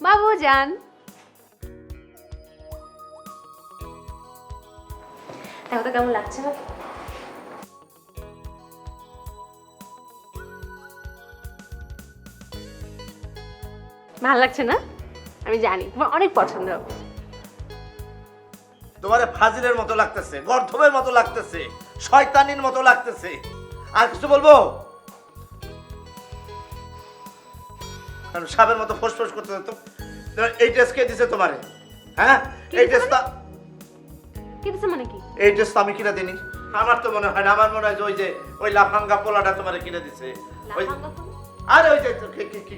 বাবুজান, দেখো তো কেমন লাগছে আমাকে। ভালো লাগছে না? আমি জানি তোমার অনেক পছন্দ। তোমারে ফাজিলের মতো লাগতেছে, গর্ধবের মতো লাগতেছে, শয়তানির মতো লাগতেছে। আর কিছু বলবো? কারণ সাপের মতো ফোসফোস করতে তো এই টেস্ট কে দিছে তোমারে? হ্যাঁ, এই টেস্টটা কি দিছে মানে কি? এই টেস্ট আমি কিনা দিনি। আমার তো মনে হয় না, আমার মনে হয় যে ওই লাফাঙ্গা পোলাটা তোমারে কিনে দিছে। ওই আরে ওই যে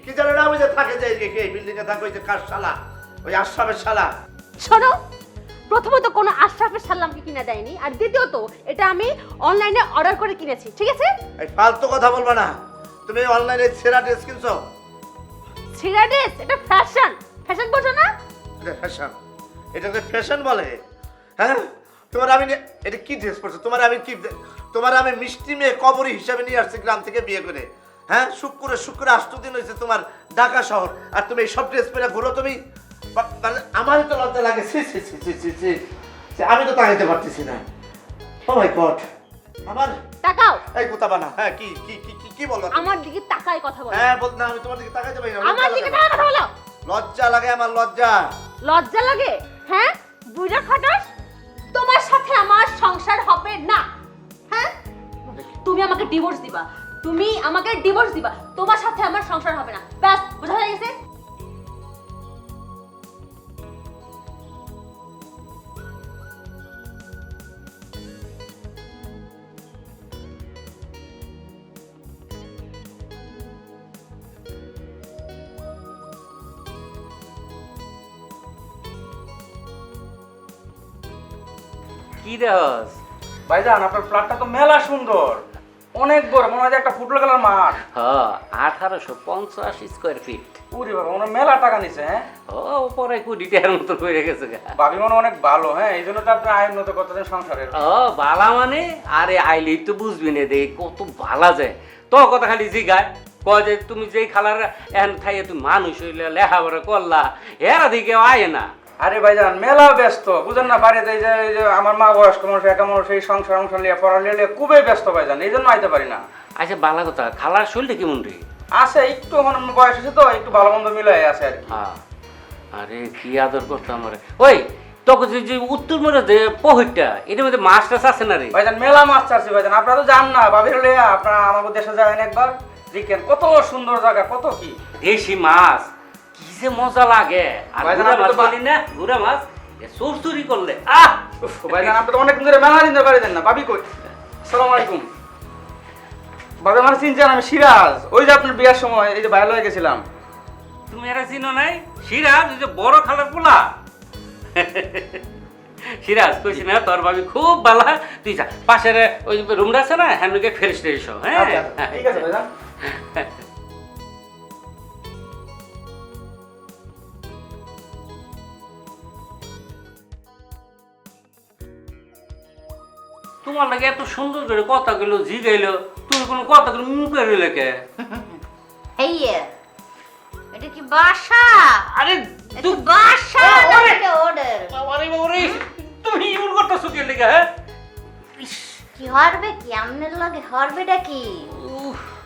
কি জানো না, ওই যে থাকে যে এই বিল্ডিং এ থাকে ওই যে কার শালা, ওই আশরাফের শালা। শোনো, প্রথমত কোনো আশরাফের সালামকে কিনে দেয়নি, আর দ্বিতীয়ত এটা আমি অনলাইনে অর্ডার করে কিনেছি, ঠিক আছে? এই ফালতু কথা বলবা না। তুমি অনলাইনে ছেঁড়া ড্রেস কিনছো? ছিঁড়া ড্রেস? এটা ফ্যাশন, ফ্যাশন বোঝো না? এটা ফ্যাশন? এটাকে ফ্যাশন বলে? হ্যাঁ, তোমার আমি এটা কি ড্রেস পরছো? তোমার আমি মিষ্টি মেয়ে কবরী হিসাবে নিয়ে আসছি গ্রাম থেকে বিয়ে করে। হ্যাঁ, শুক্রে 8 দিন হয়েছে তোমার ঢাকা শহর, আর তুমি এই সব ড্রেস পরে ঘুরো। তুমি আমারই তো লজ্জা লাগে। আমি তো তাকাইতে পারতেছি না। ও মাই গড, আমার তাকাও। এই কথা বানা। হ্যাঁ, কি কি কি কি কি বলো? আমার দিকে তাকায় কথা বলো। হ্যাঁ, বল না, আমি তোমার দিকে তাকাইতে পারি না। আমার দিকে তাকায় কথা বলো। লজ্জা লাগে আমার, লজ্জা। লজ্জা লাগে? হ্যাঁ, বুইড়া খাটাস, তোমার সাথে আমার সংসার হবে না। হ্যাঁ, তুমি আমাকে ডিভোর্স দিবা, তুমি আমাকে ডিভোর্স দিবা, তোমার সাথে আমার সংসার হবে না। ব্যাস, বোঝা হয়ে গেছে? কি দেহস? ভাইজান আপনার ফ্ল্যাটটা তো মেলা সুন্দর, অনেক বড়, মনে হয় যে একটা ফুটবল খেলার মাঠ। হ্যাঁ, 1850 স্কোয়ার ফিট। উরে বাবা, মনে হয় মেলা টাকা নিছে। হ্যাঁ, ও পরে 20 টাকার মতো হয়ে গেছে গা। ভাবি মনে হয় অনেক ভালো। হ্যাঁ, এই জন্য তো আপনি আয় উন্নত করতেছেন সংসারের। ও বালা মানে? আরে আইলেই তো বুঝবি না দে কত বালা যায়। তো কথা খালি জিগায় কয় যে তুমি যেই খালার এখন খাইয়ে তুমি মানুষ হইলে লেখাপড়া করলা, এরা দিকে আয় না। আরে ভাইজান মেলা ব্যস্ত, বুঝেন না, বাড়িতে এই যে আমার মা বয়স্ক মানুষ, একা মানুষ, এই সংসার লিয়ে পড়া লিয়ে খুবই ব্যস্ত ভাইজান, এই জন্য আইতে পারি না। আচ্ছা বালা কথা, খালার শরীরটা কেমন রে? আছে একটু, মানে বয়স আছে তো, একটু ভালো মন্দ মিলাই আছে আর কি। হ্যাঁ, আরে কি আদর করতাম রে। ওই তোকে যে উত্তর মোড়ে যে পহিরটা, এটার মধ্যে মাছ টাছ আছে না রে? ভাইজান মেলা মাছ চাচ্ছি ভাইজান, আপনারা তো যান না, ভাবির হলে আপনারা আমাদের দেশে যাবেন একবার, দেখেন কত সুন্দর জায়গা, কত কি দেশি মাছ, কি যে মজা লাগে। আর ভাইজান, গুড়া আপনি মাছ তো বলি না, গুড়া মাছ চুরি করলে ভাইজান আপনি তো অনেক দিন ধরে মেলা দিন ধরে বাড়ি দেন না। ভাবি কই? আসসালামু আলাইকুম। ভাবি আমার চিনছেন? আমি সিরাজ, ওই যে আপনার বিয়ার সময় এই যে বাইরে হয়ে গেছিলাম। তুমি এরা চিনো নাই? সিরাজ, ওই যে বড় খালার পোলা। সিরাজ কইছি না তোর ভাবি খুব ভালো। তুই যা পাশের ওই রুমটা আছে না, হ্যান্ডুকে ফেরিস টেরিস। হ্যাঁ আচ্ছা, ঠিক আছে ভাইজান। তোমার লাগে এত সুন্দর করে কথা গেলো, জি গাইলো, তুমি কোনো কথা গুলো মুখে রইলে কে? এই এটা কি বাসা? আরে এটা বাসা নাকি অর্ডার? আরে বাবারে, তুমি ইউর করতেছো কে লেগে? হ্যাঁ, কি হরবে কি আমনের লাগে হরবেটা কি?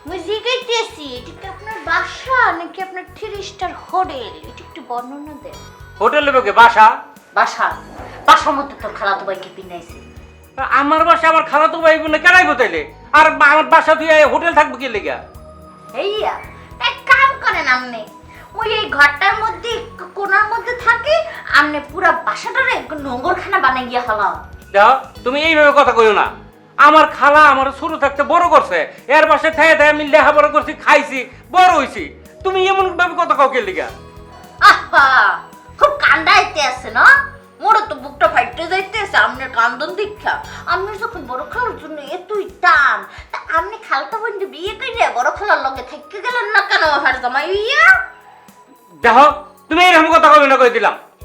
মুই জিজ্ঞাসতেছি এটা কি আপনার বাসা নাকি আপনার 3 স্টার হোটেল? এটা একটু বর্ণনা দেন। হোটেল নেবে কে? বাসা? বাসা? বাসার মধ্যে তোর খালাতো ভাইকে পিনাইছে। আমার বাসা আমার খালাতো ভাই বোনে কেনাইবো তাইলে? আর আমার বাসা তুই হোটেল থাকবো কে লেগে? এইয়া এক কাম করেন আপনি, ওই এই ঘরটার মধ্যে কোণার মধ্যে থাকে, আপনি পুরো বাসাটারে নোংরখানা বানাই গিয়া হলাম। দেখো তুমি এইভাবে কথা কইও না। আমার খালা আমার ছোট থাকতে বড় করছে, এর পাশে থেকে থেকে আমি লেখাপড়া করছি, খাইছি, বড় হইছি। তুমি এমন ভাবে কথা কাউ কে লেগে? আহা, খুব কান্দাইতে আছে না? মোর তো বুকটা ফাইটে যাইতেছে আপনার কান্দন দীক্ষা। আপনি যখন বড় খালার জন্য এতই টান, তা আপনি খালতা বোনকে বিয়ে করে বড় খালার লগে থেকে গেলেন না কেন? হার জামাই ইয়া দেখো তুমি এরকম কথা কবে না, কই দিলাম।